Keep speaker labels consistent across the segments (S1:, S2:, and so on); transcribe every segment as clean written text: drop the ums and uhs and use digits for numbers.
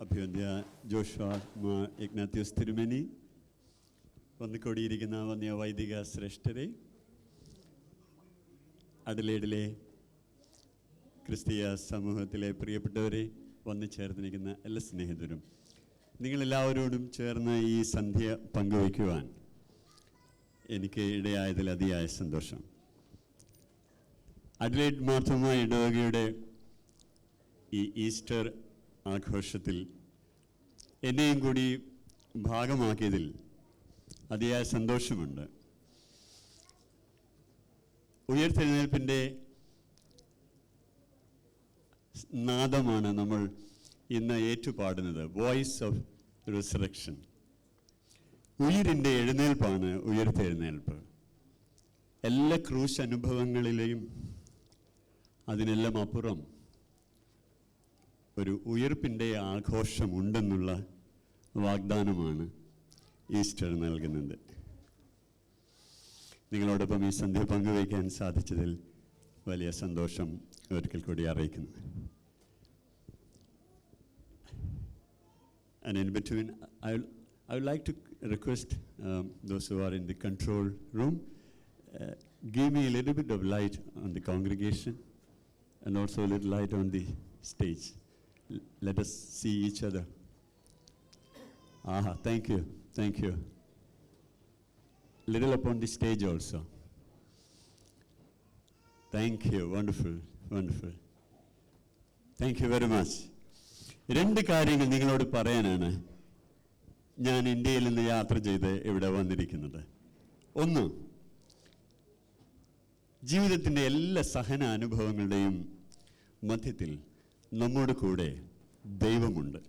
S1: അഭിവന്ദ്യ Joshua Ignatios തിരുമേനി, വന്നുകൂടിയിരിക്കുന്ന വന്യ വൈദിക ശ്രേഷ്ഠരെ, അഡലേഡിലെ ക്രിസ്തീയ സമൂഹത്തിലെ പ്രിയപ്പെട്ടവരെ, വന്നു ചേർന്നിരിക്കുന്ന എല്ലാ സ്നേഹിതരും, നിങ്ങളെല്ലാവരോടും ചേർന്ന് ഈ സന്ധ്യ പങ്കുവയ്ക്കുവാൻ എനിക്ക് ഇടയായതിൽ അതിയായ സന്തോഷം. അഡലേഡ് മാർത്തോമാ ഇടവകയുടെ ഈ ഈസ്റ്റർ ആഘോഷത്തിൽ എന്നെയും കൂടി ഭാഗമാക്കിയതിൽ അതിയായ സന്തോഷമുണ്ട്. ഉയർത്തെഴുന്നേൽപ്പിൻ്റെ നാദമാണ് നമ്മൾ ഇന്ന് ഏറ്റുപാടുന്നത്. Voice of resurrection. ഉയിരിൻ്റെ എഴുന്നേൽപ്പാണ് ഉയർത്തെഴുന്നേൽപ്പ്. എല്ലാ ക്രൂശ് അനുഭവങ്ങളിലെയും അതിനെല്ലാം അപ്പുറം ഒരു ഉയർപ്പിൻ്റെ ആഘോഷമുണ്ടെന്നുള്ള വാഗ്ദാനമാണ് ഈസ്റ്റർ നൽകുന്നത്. നിങ്ങളോടൊപ്പം ഈ സന്ധ്യ പങ്കുവയ്ക്കാൻ സാധിച്ചതിൽ വലിയ സന്തോഷം ഒരിക്കൽ കൂടി അറിയിക്കുന്നു. And in between, I would like to request those who are in the control room, give me a little bit of light on the congregation and also a little light on the stage. Let us see each other. Aha, thank you, thank you. Little upon the stage also. Thank you, wonderful, wonderful. Thank you very much. രണ്ട് കാര്യങ്ങൾ നിങ്ങളോട് പറയാനാണ് ഞാൻ ഇന്ത്യയിൽ നിന്ന് യാത്ര ചെയ്ത് ഇവിടെ വന്നിരിക്കുന്നത്. ഒന്ന്, ജീവിതത്തിൻ്റെ എല്ലാ സഹന അനുഭവങ്ങളുടെയും മധ്യത്തിൽ നമ്മോട് കൂടെ ദൈവമുണ്ട്.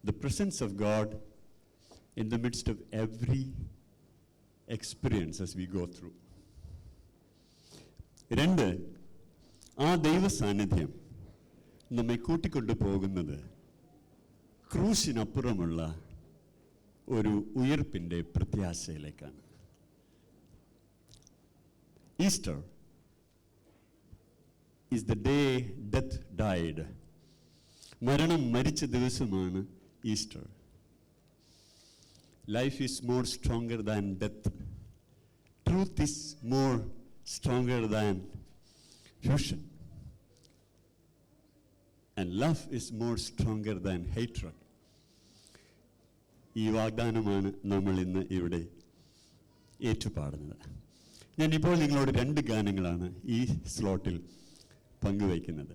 S1: The presence of God in the midst of every experience as we go through. രണ്ട്, ആ ദൈവ സാന്നിധ്യം നമ്മെ കൂട്ടിക്കൊണ്ടു പോകുന്നത് ക്രൂശിനപ്പുറമുള്ള ഒരു ഉയർപ്പിൻ്റെ പ്രത്യാശയിലേക്കാണ്. Easter is the day death died. മരണം മരിച്ച ദിവസമാണ് ഈസ്റ്റർ. Life is more stronger than death. Truth is more stronger than fusion. And love is more stronger than hatred. ഈ വാഗ്ദാനമാണ് നമ്മൾ ഇന്ന് ഇവിടെ ഏറ്റുപാടുന്നത്. ഞാനിപ്പോൾ നിങ്ങളോട് രണ്ട് ഗാനങ്ങളാണ് ഈ സ്ലോട്ടിൽ പങ്കുവയ്ക്കുന്നത്.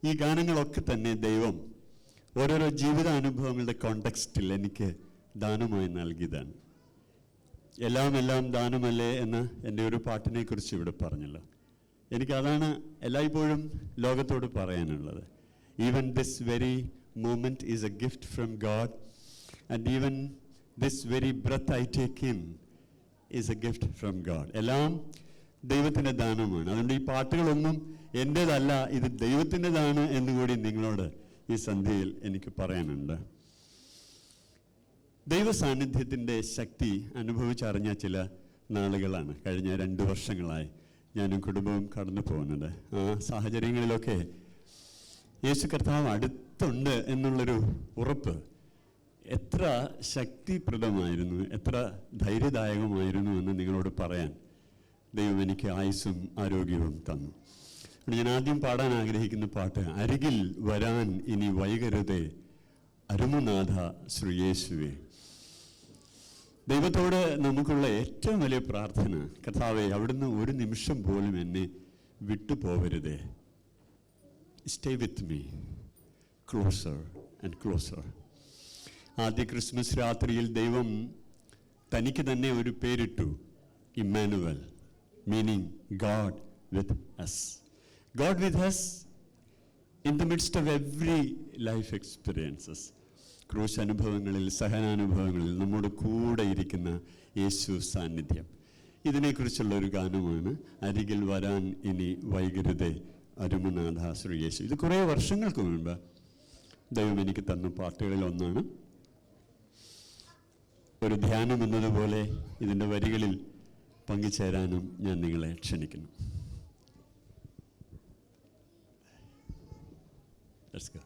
S1: ഈ ഗാനങ്ങളൊക്കെ തന്നെ ദൈവം ഓരോരോ ജീവിതാനുഭവങ്ങളുടെ കോണ്ടെക്സ്റ്റിൽ എനിക്ക് ദാനമായി നൽകിയതാണ്. എല്ലാം ദാനമല്ലേ എന്ന എൻ്റെ ഒരു പാട്ടിനെ കുറിച്ച് ഇവിടെ പറഞ്ഞല്ലോ. എനിക്കതാണ് എല്ലായ്പ്പോഴും ലോകത്തോട് പറയാനുള്ളത്. Even this very moment is a gift from God, and even this very breath I take in is a gift from God. എല്ലാം ദൈവത്തിൻ്റെ ദാനമാണ്. അതുകൊണ്ട് ഈ പാട്ടുകളൊന്നും എൻ്റേതല്ല, ഇത് ദൈവത്തിൻ്റെതാണ് എന്നുകൂടി നിങ്ങളോട് ഈ സന്ധ്യയിൽ എനിക്ക് പറയാനുണ്ട്. ദൈവ സാന്നിധ്യത്തിൻ്റെ ശക്തി അനുഭവിച്ചറിഞ്ഞ ചില നാളുകളാണ് കഴിഞ്ഞ 2 വർഷങ്ങളായി ഞാനും കുടുംബവും കടന്നു പോകുന്നത്. ആ സാഹചര്യങ്ങളിലൊക്കെ യേശു കർത്താവ് അടുത്തുണ്ട് എന്നുള്ളൊരു ഉറപ്പ് എത്ര ശക്തിപ്രദമായിരുന്നു, എത്ര ധൈര്യദായകമായിരുന്നു എന്ന് നിങ്ങളോട് പറയാൻ ദൈവം എനിക്ക് ആയുസ്സും ആരോഗ്യവും തന്നു. ഞാൻ ആദ്യം പാടാൻ ആഗ്രഹിക്കുന്ന പാട്ട്, അരികിൽ വരാൻ ഇനി വൈകരുതേ അരുമനാഥ ശ്രീയേശുവേ. ദൈവത്തോട് നമുക്കുള്ള ഏറ്റവും വലിയ പ്രാർത്ഥന, കർത്താവേ അവിടുന്ന് ഒരു നിമിഷം പോലും എന്നെ വിട്ടുപോകരുതേ. Stay with me closer and closer. ആദ്യ ക്രിസ്മസ് രാത്രിയിൽ ദൈവം തനിക്ക് തന്നെ ഒരു പേരിട്ടു, Emmanuel, meaning God with us. God with us in the midst of every life experiences. ക്രൂശ് അനുഭവങ്ങളിൽ, സഹനാനുഭവങ്ങളിൽ നമ്മോട് കൂടെ ഇരിക്കുന്ന യേശു സാന്നിധ്യം. ഇതിനെക്കുറിച്ചുള്ള ഒരു ഗാനമാണ് അരികിൽ വരാൻ ഇനി വൈകരുതേ അരുമനാഥ ശ്രീ യേശു. ഇത് കുറേ വർഷങ്ങൾക്ക് മുൻപ് ദൈവം എനിക്ക് തന്ന പാട്ടുകളിൽ ഒന്നാണ്. ഒരു ധ്യാനം എന്നതുപോലെ ഇതിൻ്റെ വരികളിൽ പങ്കുചേരാനും ഞാൻ നിങ്ങളെ ക്ഷണിക്കുന്നു. Let's go.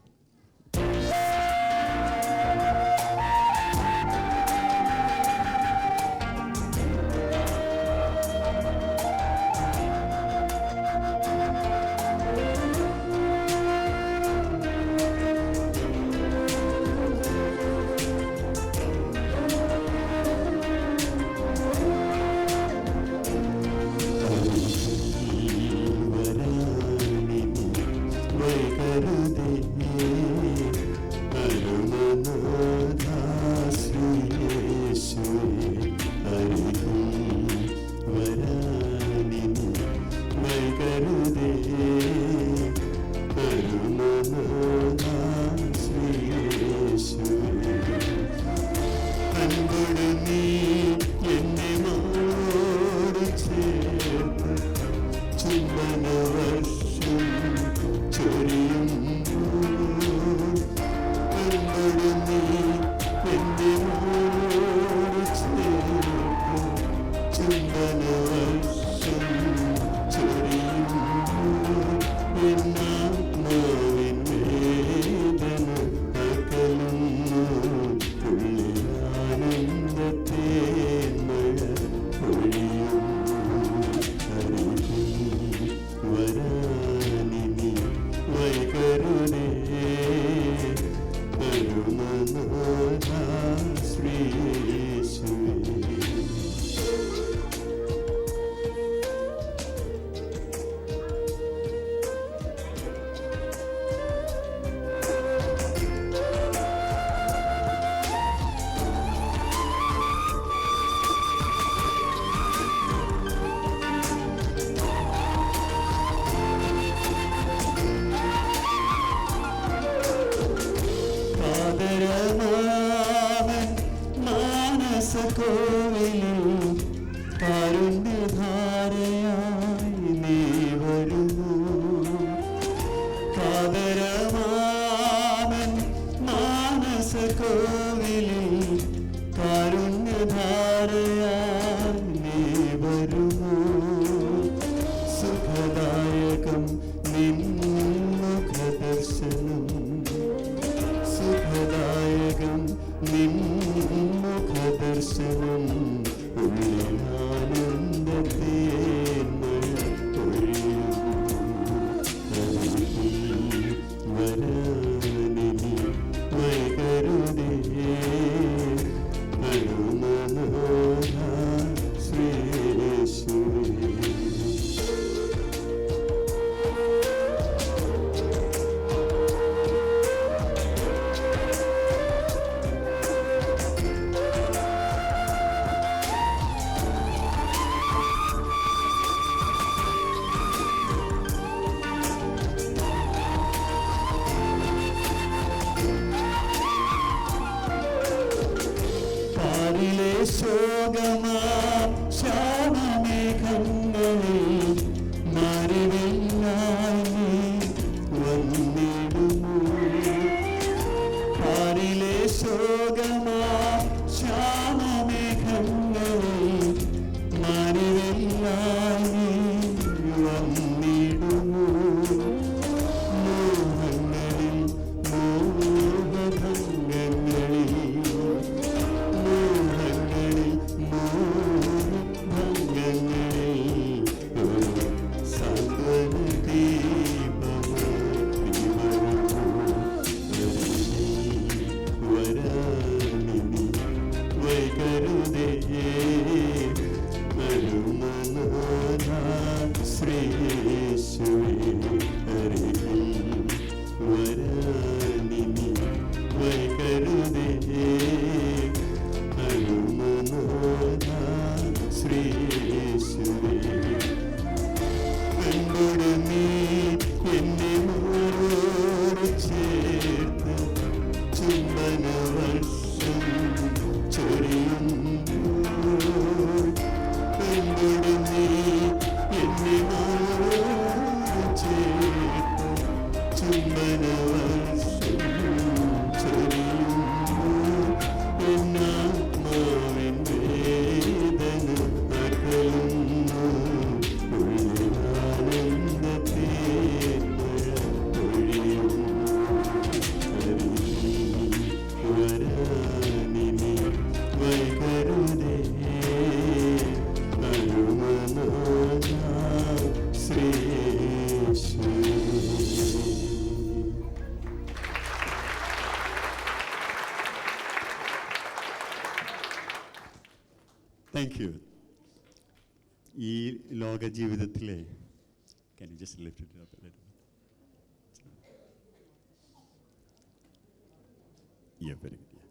S1: കോവിലിൽ കാരുണ്യധാരയായി നീ വരുന്നു. കാതരമാമൻ മാനസ കോവിലിൽ കാരുണ്യധാരയായി നീ വരുന്നു. സുഖദായകം നിൻ മുഖദർശനം, സുഖദായകം നിൻ മുഖദർശനം. ഉള്ളിലാനന്ദത്തെ വരാനിനി വൈകരുതേ അനുമനോഹ ശ്രീയേശുവേ. ശോകമാം ശ്യാമമേഘങ്ങളിൽ മറിവില്ലായി വന്നിടുന്നു. പാരിലെ ശോകമാം ശ്യാമമേഘങ്ങളിൽ മറിവില്ലായി വന്നിടുന്നു. മോഹങ്ങളിൽ മോഹഭംഗങ്ങളിൽ Thank you. ഈ ലോക ജീവിതത്തിലെ can you just lift it up a little bit? Yeah, very good. Yeah.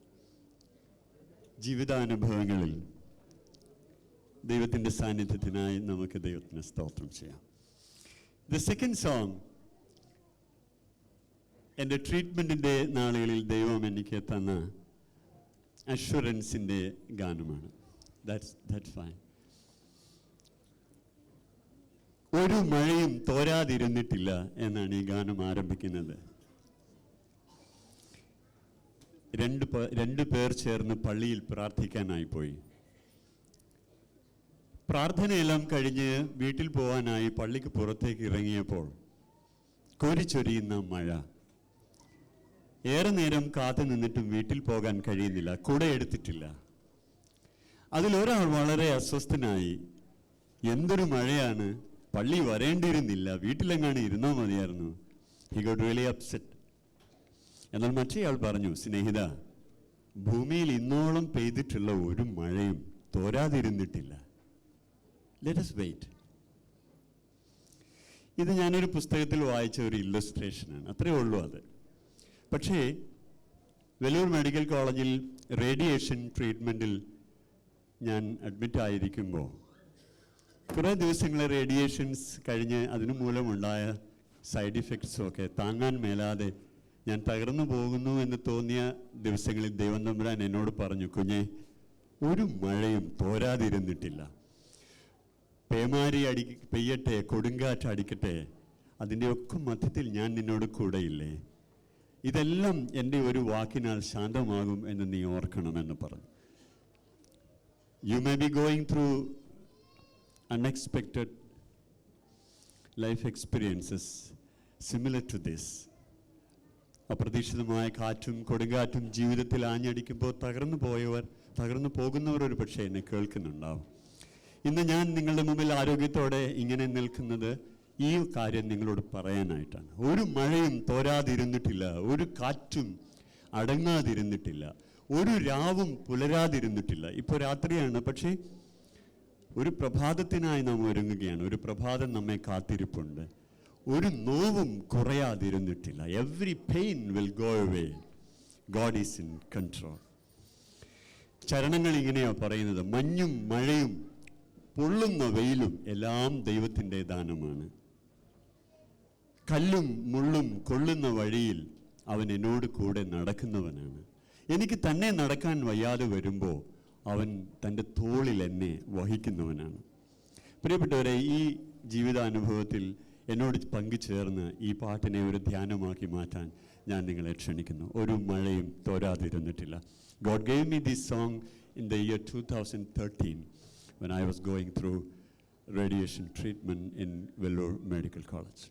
S1: ജീവിതാനുഭവങ്ങളിൽ ദൈവത്തിൻ്റെ സാന്നിധ്യത്തിനായി നമുക്ക് ദൈവത്തിന് സ്തോത്രം ചെയ്യാം. The second song, എൻ്റെ ട്രീറ്റ്മെൻറ്റിൻ്റെ നാളുകളിൽ ദൈവം എനിക്ക് തന്ന അഷ്വറൻസിൻ്റെ ഗാനമാണ്. That's fine. ഒരു മഴയും തോരാതിരുന്നിട്ടില്ല എന്നാണ് ഈ ഗാനം ആരംഭിക്കുന്നത്. രണ്ട് പേർ ചേർന്ന് പള്ളിയിൽ പ്രാർത്ഥിക്കാനായി പോയി. പ്രാർത്ഥനയെല്ലാം കഴിഞ്ഞ് വീട്ടിൽ പോകാനായി പള്ളിക്ക് പുറത്തേക്ക് ഇറങ്ങിയപ്പോൾ കോരിച്ചൊരിയുന്ന മഴ. ഏറെ നേരം കാത്തു നിന്നിട്ടും വീട്ടിൽ പോകാൻ കഴിയുന്നില്ല, കുട എടുത്തിട്ടില്ല. അതിലൊരാൾ വളരെ അസ്വസ്ഥനായി, എന്തൊരു മഴയാണ്, പള്ളി വരേണ്ടിയിരുന്നില്ല, വീട്ടിലെങ്ങാണ് ഇരുന്നാൽ മതിയായിരുന്നു. He got really upset. എന്നാൽ മറ്റേയാൾ പറഞ്ഞു, സ്നേഹിത, ഭൂമിയിൽ ഇന്നോളം പെയ്തിട്ടുള്ള ഒരു മഴയും തോരാതിരുന്നിട്ടില്ല. Let us wait. ഇത് ഞാനൊരു പുസ്തകത്തിൽ വായിച്ച ഒരു ഇല്ലസ്ട്രേഷനാണ്, അത്രയേ ഉള്ളൂ അത്. പക്ഷേ വെല്ലൂർ മെഡിക്കൽ കോളേജിൽ റേഡിയേഷൻ ട്രീറ്റ്മെൻറ്റിൽ ഞാൻ അഡ്മിറ്റ് ആയിരിക്കുമ്പോൾ കുറേ ദിവസങ്ങൾ റേഡിയേഷൻസ് കഴിഞ്ഞ് അതിനു മൂലമുണ്ടായ സൈഡ് ഇഫക്ട്സും ഒക്കെ താങ്ങാൻ മേലാതെ ഞാൻ തകർന്നു പോകുന്നു എന്ന് തോന്നിയ ദിവസങ്ങളിൽ ദൈവം തമ്പുരാൻ എന്നോട് പറഞ്ഞു, കുഞ്ഞെ, ഒരു മഴയും തോരാതിരുന്നിട്ടില്ല. പേമാരി പെയ്യട്ടെ, കൊടുങ്കാറ്റ് അടിക്കട്ടെ, അതിൻ്റെയൊക്കെ മധ്യത്തിൽ ഞാൻ നിന്നോട് കൂടെയില്ലേ. ഇതെല്ലാം എൻ്റെ ഒരു വാക്കിനാൽ ശാന്തമാകും എന്ന് നീ ഓർക്കണമെന്ന് പറഞ്ഞു. You may be going through unexpected life experiences similar to this. അപ്രതീക്ഷിതമായ കാറ്റും കൊടുങ്കാറ്റും ജീവിതത്തിൽ ആഞ്ഞടിക്കുമ്പോൾ തകർന്നു പോകുന്നവർ ഒരു പക്ഷേ എന്നെ കേൾക്കുന്നുണ്ടാവും. ഇന്ന് ഞാൻ നിങ്ങളുടെ മുമ്പിൽ ആരോഗ്യത്തോടെ ഇങ്ങനെ നിൽക്കുന്നത് ഈ കാര്യം നിങ്ങളോട് പറയാനായിട്ടാണ്. ഒരു മഴയും തോരാതിരുന്നിട്ടില്ല, ഒരു കാറ്റും അടങ്ങാതിരുന്നിട്ടില്ല, ഒരു രാവും പുലരാതിരുന്നിട്ടില്ല. ഇപ്പോൾ രാത്രിയാണ്, പക്ഷേ ഒരു പ്രഭാതത്തിനായി നാം ഒരുങ്ങുകയാണ്. ഒരു പ്രഭാതം നമ്മെ കാത്തിരിപ്പുണ്ട്. ഒരു നോവും കുറയാതിരുന്നിട്ടില്ല. Every pain will go away. God is in control. ചരണങ്ങൾ ഇങ്ങനെയാണ് പറയുന്നത്: മഞ്ഞും മഴയും പൊള്ളുന്ന വെയിലും എല്ലാം ദൈവത്തിൻ്റെ ദാനമാണ്. കല്ലും മുള്ളും കൊള്ളുന്ന വഴിയിൽ അവൻ എന്നോട് കൂടെ നടക്കുന്നവനാണ്. എനിക്ക് തന്നെ നടക്കാൻ വയ്യാതെ വരുമ്പോൾ അവൻ തൻ്റെ തോളിൽ എന്നെ വഹിക്കുന്നവനാണ്. പ്രിയപ്പെട്ടവരെ, ഈ ജീവിതാനുഭവത്തിൽ എന്നോട് പങ്കുചേർന്ന് ഈ പാട്ടിനെ ഒരു ധ്യാനമാക്കി മാറ്റാൻ ഞാൻ നിങ്ങളെ ക്ഷണിക്കുന്നു. ഒരു മഴയും തോരാതിരുന്നിട്ടില്ല. God gave me this song in the year 2013 when I was going through radiation treatment in Vellore Medical College.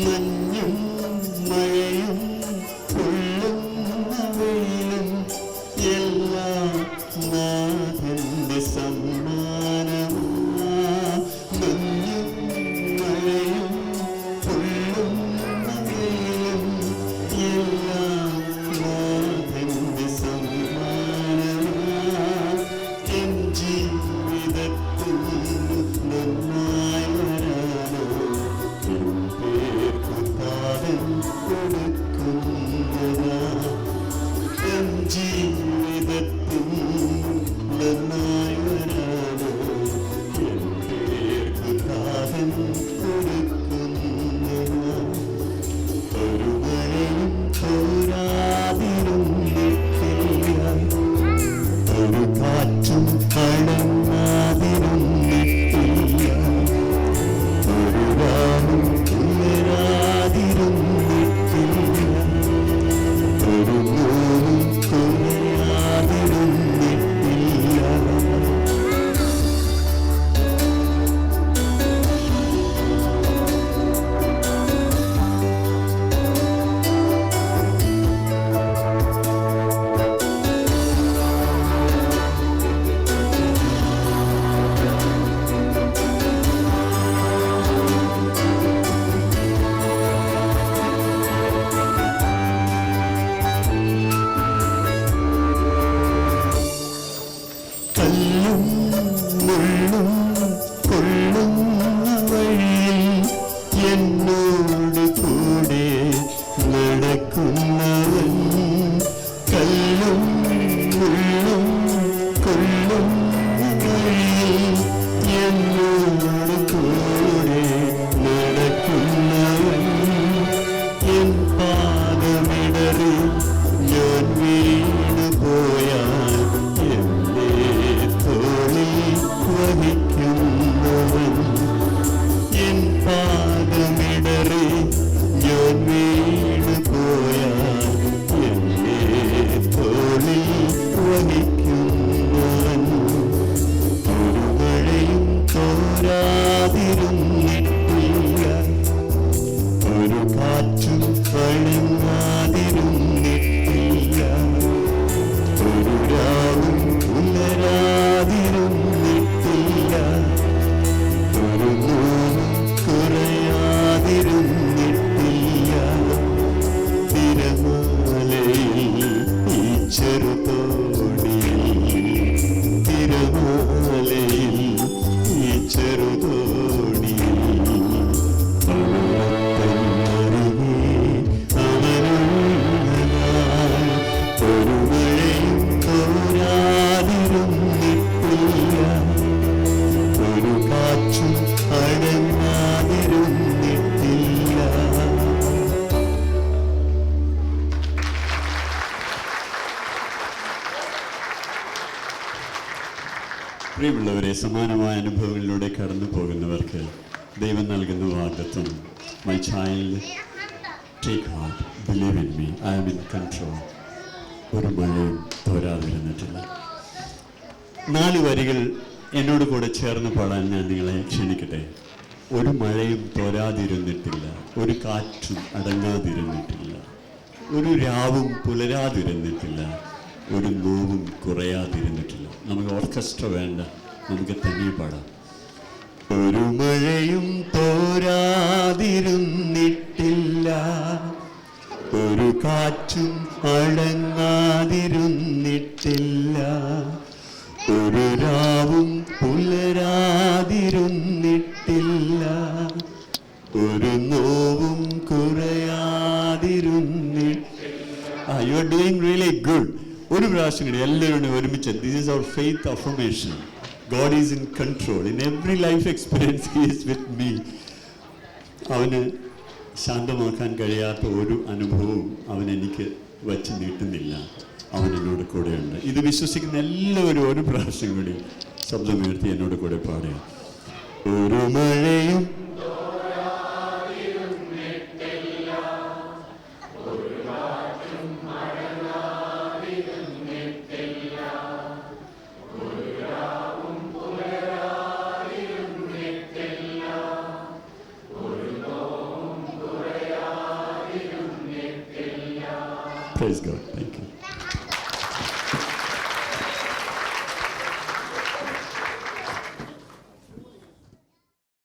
S1: മഞ്ഞും മഴയും കൊള്ളുന്ന വെയിലും എല്ലാം നാഥന്റെ സമ്മാനമാ. മഞ്ഞും മഴയും കൊള്ളുന്ന വെയിലും എല്ലാം നാഥന്റെ സമ്മാനമാ. എൻ ജീവിതത്തിൽ നന്നായി വരാനോ ജീവിതത്തിൽ നന്നായി വരാനോ കാലം കൊടുക്കുന്ന ഒരു മഴയും തോരാതിരുന്നിട്ടില്ല, ഒരു കാറ്റും അടങ്ങാതിരുന്നിട്ടില്ല, ഒരു രാവും പുലരാതിരുന്നിട്ടില്ല, ഒരു നോവും കല്ലും മുള്ളും കൊല്ലും വഴിയിൽ എന്നോട് കൂടെ നടക്കുന്നവൻ എൻ പാദമിടറി ഞാൻ വീണു പോയാൽ എന്നെ തോളിൽ വഹിക്കുന്നവൻ എൻ പാദമിടറി ഞാൻ വീണു പോയാൽ എന്നെ തോളിൽ വഹിക്കുന്നവൻ ഒരു മഴയും തോരാതിരുന്നിട്ടില്ല ഒരു കാറ്റും അണങ്ങാതിരുന്നിട്ടില്ല ഒരു രാവും പുലരാതിരുന്നിട്ടില്ല ഒരു നോവും കുറയാതിരുന്നിട്ടില്ല തിരമാലയിൽ ഈ ചെറുതോണിയിൽ തിരമാലയിൽ ഈ ചെറുതോണിയിൽ ഒരു മഴയും തോരാതിരുന്നിട്ടില്ല ഒരു കാറ്റും അടങ്ങാതിരുന്നിട്ടില്ല. പ്രിയമുള്ളവരെ, സമാനമായ അനുഭവങ്ങളിലൂടെ കടന്നു പോകുന്നവർക്ക് ദൈവം നൽകുന്ന വാഗ്ദത്തം, my child take heart, believe in me, I am in control. ഒരു മഴയും തോരാതിരുന്നിട്ടില്ല. 4 വരികൾ എന്നോട് കൂടെ ചേർന്ന് പാടാൻ ഞാൻ നിങ്ങളെ ക്ഷണിക്കട്ടെ. ഒരു മഴയും തോരാതിരുന്നിട്ടില്ല, ഒരു കാറ്റും അടങ്ങാതിരുന്നിട്ടില്ല, ഒരു രാവും പുലരാതിരുന്നിട്ടില്ല, ഒരു നോവും കുറയാതിരുന്നിട്ടില്ല. നമുക്ക് ഓർക്കസ്ട്ര വേണ്ട, നമുക്ക് തന്നെ പാടാം. ഒരു മഴയും തോരാതിരുന്നിട്ടില്ല, ഒരു കാറ്റും അടങ്ങാതിരുന്നിട്ടില്ല, ഒരു രാവും പുലരാതിരുന്നിട്ടില്ല, ഒരു നോവും കുറയാതിരുന്നിട്ടില്ല. You are doing really good. ഒരു പ്രാവശ്യം കൂടി എല്ലാവരും ഒരുമിച്ച്. This is our faith affirmation. God is in control. In every life experience He is with me. അവന് ശാന്തമാക്കാൻ കഴിയാത്ത ഒരു അനുഭവവും അവൻ എനിക്ക് വച്ച് നീട്ടുന്നില്ല. അവൻ എന്നോട് കൂടെയുണ്ട്. ഇത് വിശ്വസിക്കുന്ന എല്ലാവരും ഒരു പ്രാവശ്യം കൂടി ശബ്ദമുയർത്തി എന്നോട് കൂടെ പാടുക. ഒരു മഴയും Praise God. Thank you.